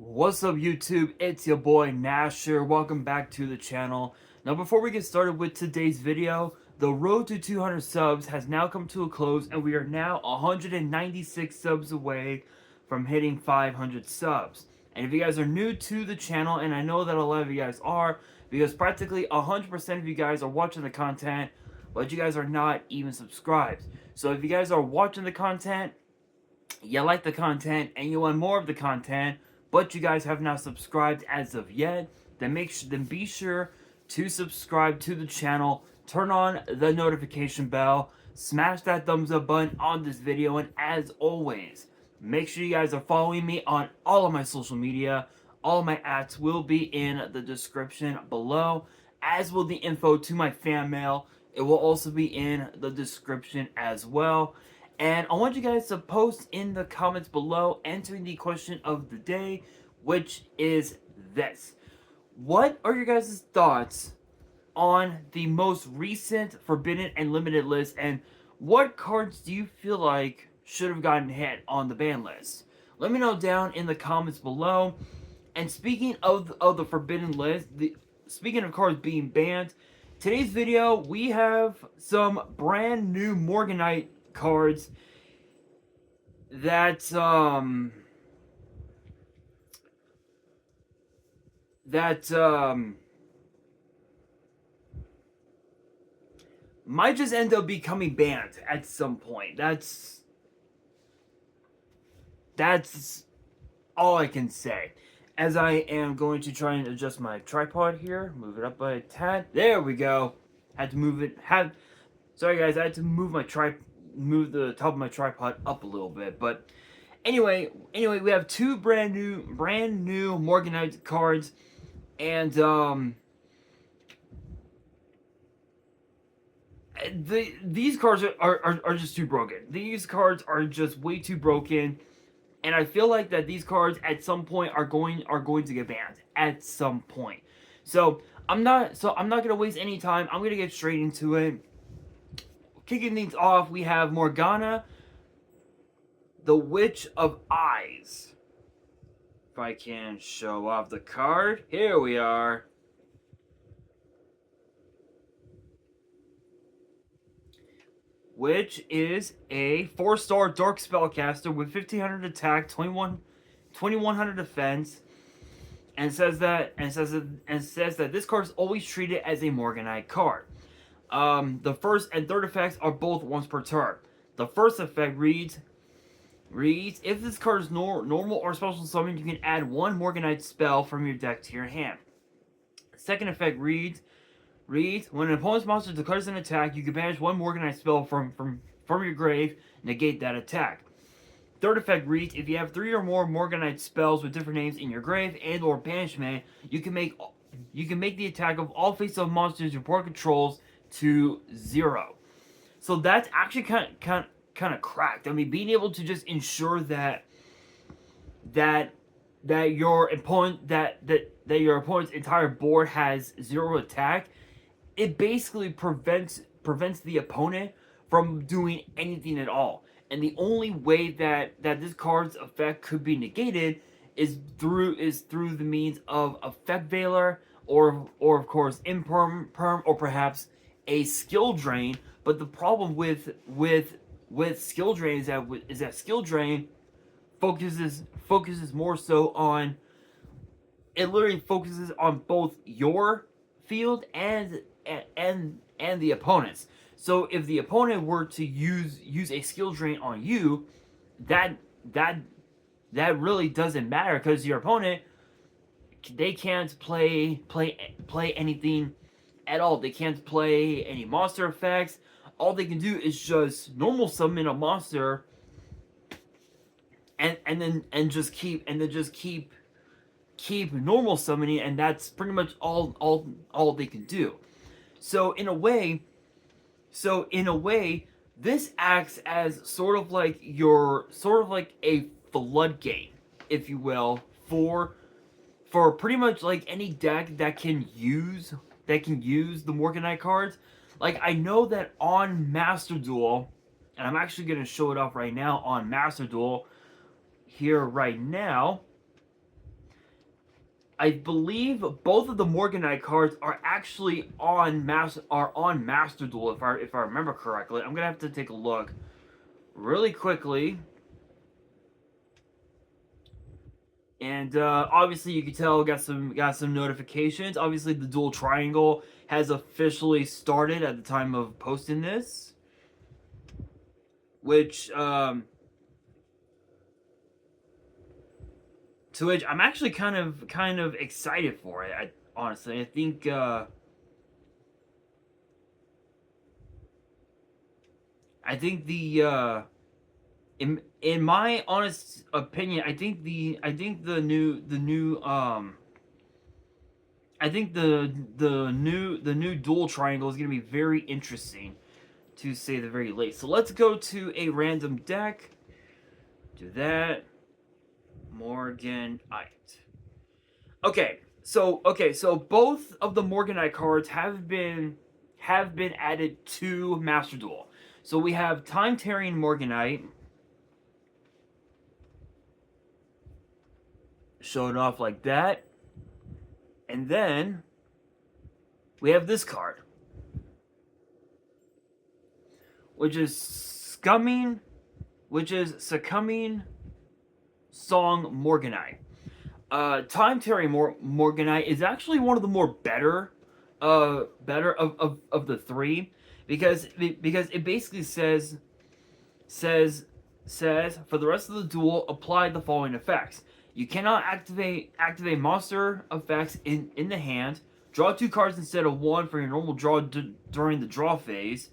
What's up YouTube, it's your boy Nasher. Welcome back to the channel. Now before we get started with today's video, the road to 200 subs has now come to a close and we are now 196 subs away from hitting 500 subs. And if you guys are new to the channel, and I know that a lot of you guys are, because practically 100% of you guys are watching the content, but you guys are not even subscribed. So if you guys are watching the content, you like the content, and you want more of the content, but you guys have not subscribed as of yet, then be sure to subscribe to the channel, turn on the notification bell, smash that thumbs up button on this video, and as always, make sure you guys are following me on all of my social media. All of my ads will be in the description below, as will the info to my fan mail. It will also be in the description as well. And I want you guys to post in the comments below answering the question of the day, which is this. What are your guys' thoughts on the most recent Forbidden and Limited list, and what cards do you feel like should have gotten hit on the ban list? Let me know down in the comments below. And speaking of the Forbidden list, speaking of cards being banned, today's video we have some brand new Morganite cards that might just end up becoming banned at some point. That's all I can say. As I am going to try and adjust my tripod here, move it up by a tad. There we go. Had to move it. Sorry guys, I had to move the top of my tripod up a little bit. But anyway, we have two brand new Morganite cards, and these cards are just too broken. These cards are just way too broken. And I feel like that these cards at some point are going to get banned at some point. So I'm not gonna waste any time. I'm gonna get straight into it. Kicking things off, we have Morgana, the Witch of Eyes. If I can show off the card, here we are. Which is a 4-star Dark Spellcaster with 1500 attack, 2100 defense, and says that this card is always treated as a Morganite card. The first and third effects are both once per turn. The first effect reads, if this card is normal or special summon, you can add one Morganite spell from your deck to your hand. The second effect reads, when an opponent's monster declares an attack, you can banish one Morganite spell from your grave, negate that attack. Third effect reads, if you have 3 or more Morganite spells with different names in your grave and or banishment, you can make the attack of all face-up monsters your opponent controls to 0. So that's actually kind of cracked. I mean, being able to just ensure that your opponent that your opponent's entire board has 0 attack, it basically prevents the opponent from doing anything at all. And the only way that this card's effect could be negated is through the means of Effect Veiler or of course Imperm, or perhaps a skill drain. But the problem with skill drain is that skill drain focuses more so on, it literally focuses on both your field and the opponent's. So if the opponent were to use a skill drain on you, that really doesn't matter, because your opponent, they can't play anything at all. They can't play any monster effects. All they can do is just normal summon a monster and just keep normal summoning, and that's pretty much all they can do. So in a way, this acts as sort of like a floodgate, if you will, for pretty much like any deck that can use the Morganite cards. Like, I know that on Master Duel, and I'm actually going to show it off right now on Master Duel here right now. I believe both of the Morganite cards are actually on Master Duel, if I remember correctly. I'm gonna have to take a look really quickly. And obviously, you can tell got some notifications. Obviously, the Dual Triangle has officially started at the time of posting this, which to which I'm actually kind of excited for it. Honestly, I think the in my honest opinion, I think the new Dual Triangle is gonna be very interesting, to say the very least. So let's go to a random deck. Do that. Morganite. Okay, so both of the Morganite cards have been added to Master Duel. So we have Time Tearing Morganite, showing off like that, and then we have this card, which is Succumbing Song Morganite. Time Tearing Morganite is actually one of the more better of the three, because it basically says for the rest of the duel, apply the following effects. You cannot activate monster effects in the hand. Draw 2 cards instead of 1 for your normal draw during the draw phase.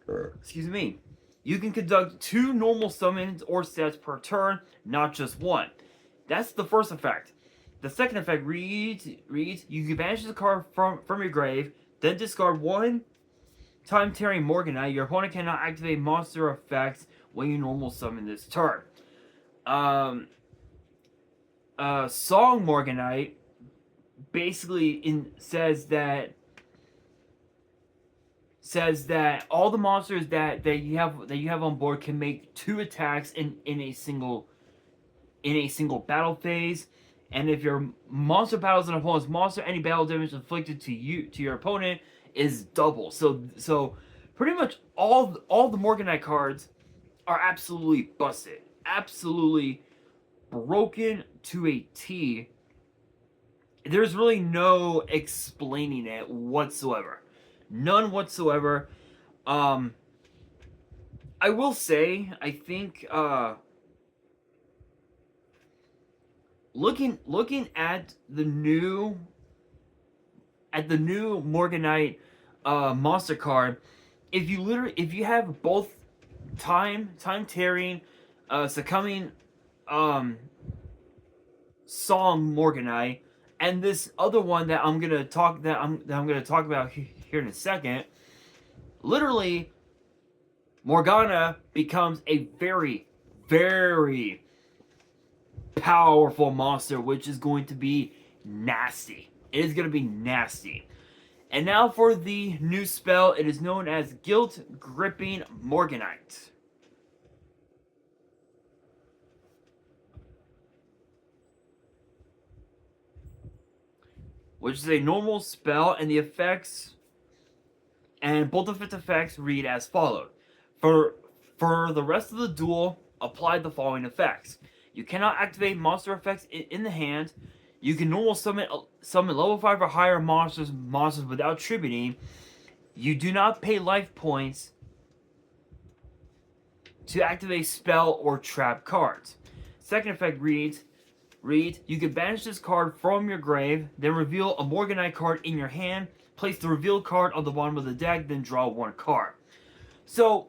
Excuse me. You can conduct 2 normal summons or sets per turn, not just 1. That's the first effect. The second effect reads you can banish the card from your grave, then discard 1 Time Tearing Morganite. Your opponent cannot activate monster effects when you normal summon this turn. Song Morganite basically says that all the monsters that you have on board can make 2 attacks in a single battle phase, and if your monster battles an opponent's monster, any battle damage inflicted to your opponent is double. So pretty much all the Morganite cards are absolutely busted, absolutely broken to a T. There's really no explaining it whatsoever. None whatsoever. I will say, I think looking at the new Morganite monster card, if you have both time tearing, succumbing Song Morganite, and this other one that I'm gonna talk about here in a second, literally Morgana becomes a very, very powerful monster, which is going to be nasty. It is going to be nasty. And now for the new spell. It is known as Guilt Gripping Morganite. Which is a normal spell, and the effects, and both of its effects read as follows. For the rest of the duel, apply the following effects. You cannot activate monster effects in the hand. You can normal summon level 5 or higher monsters without tributing. You do not pay life points to activate spell or trap cards. Second effect reads, you can banish this card from your grave, then reveal a Morganite card in your hand, place the revealed card on the bottom of the deck, then draw 1 card. So,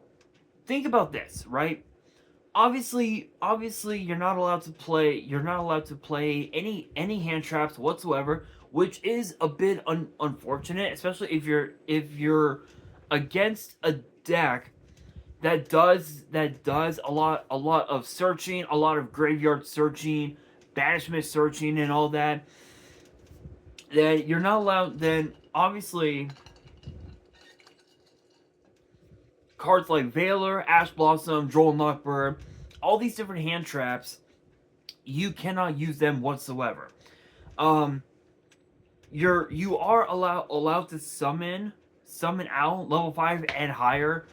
think about this, right? Obviously, you're not allowed to play any hand traps whatsoever, which is a bit unfortunate, especially if you're against a deck that does a lot of searching, a lot of graveyard searching, banishment searching, and all that. Then you're not allowed. Then obviously, cards like Veiler, Ash Blossom, Droll all these different hand traps, you cannot use them whatsoever. um, you are allowed to summon out level 5 and higher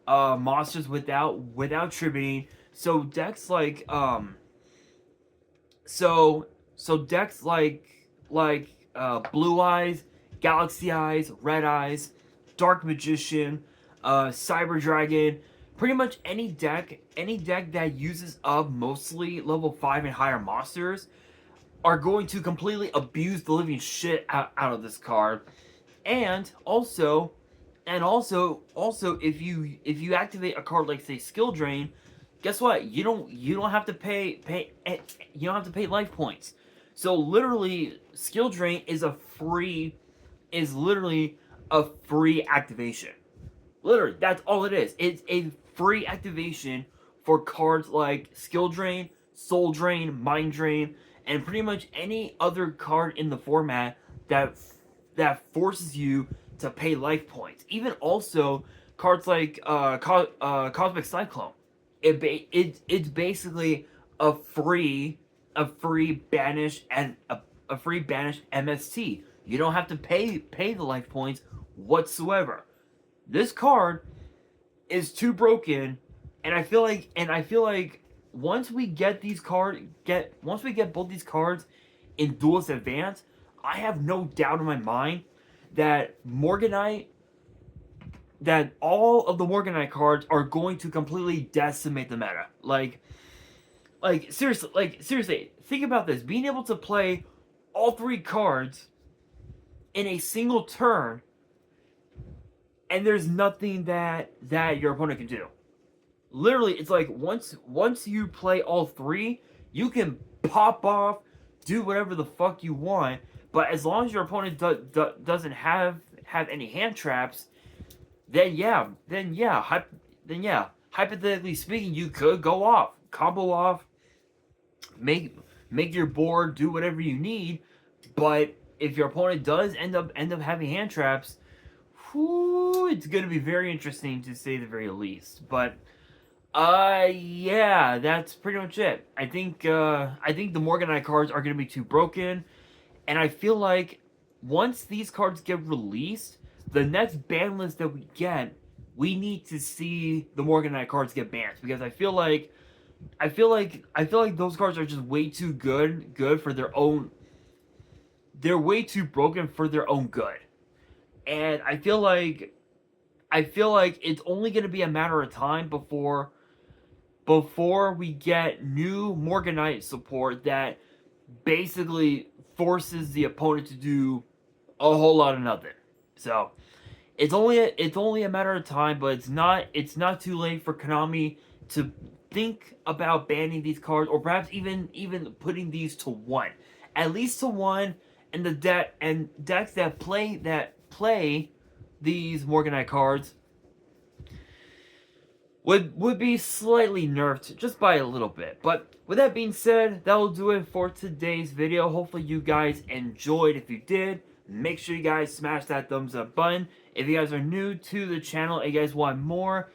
monsters without tributing. So decks like so decks like Blue Eyes, Galaxy Eyes, Red Eyes, Dark Magician, Cyber Dragon, pretty much any deck that uses up mostly level 5 and higher monsters are going to completely abuse the living shit out of this card. And also if you activate a card like say Skill Drain, guess what? You don't have to pay you don't have to pay life points. So literally Skill Drain is literally a free activation. Literally, that's all it is. It's a free activation for cards like Skill Drain, Soul Drain, Mind Drain, and pretty much any other card in the format that forces you to pay life points. Even also cards like Cosmic Cyclone. It's basically a free banish and a free banish MST. You don't have to pay the life points whatsoever. This card is too broken, and I feel like once we get both these cards in Duelist Advance, I have no doubt in my mind that all of the Morganite cards are going to completely decimate the meta. Seriously, think about this. Being able to play all three cards in a single turn, and there's nothing that your opponent can do. Literally, it's like once you play all three, you can pop off, do whatever the fuck you want. But as long as your opponent doesn't have any hand traps, then hypothetically speaking, you could go off, combo off, make your board do whatever you need. But if your opponent does end up having hand traps, whew, it's gonna be very interesting to say the very least. But yeah, that's pretty much it. I think the Morganite cards are gonna be too broken, and I feel like once these cards get released, the next ban list that we get, we need to see the Morganite cards get banned, because I feel like those cards are just way too good for their own. They're way too broken for their own good, and I feel like it's only going to be a matter of time before we get new Morganite support that basically forces the opponent to do a whole lot of nothing. So it's only a matter of time, but it's not too late for Konami to think about banning these cards, or perhaps even putting these to one, at least to one, and decks that play these Morganite cards would be slightly nerfed just by a little bit. But with that being said, that will do it for today's video. Hopefully you guys enjoyed. If you did, make sure you guys smash that thumbs up button. If you guys are new to the channel and you guys want more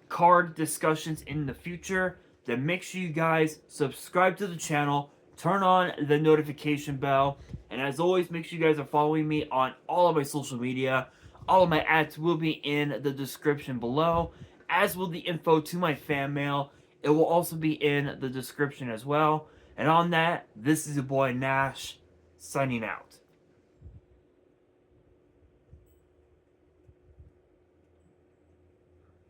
card discussions in the future, then make sure you guys subscribe to the channel, turn on the notification bell, and as always, make sure you guys are following me on all of my social media. All of my ads will be in the description below, as will the info to my fan mail. It will also be in the description as well. And on that, this is your boy Nash, signing out.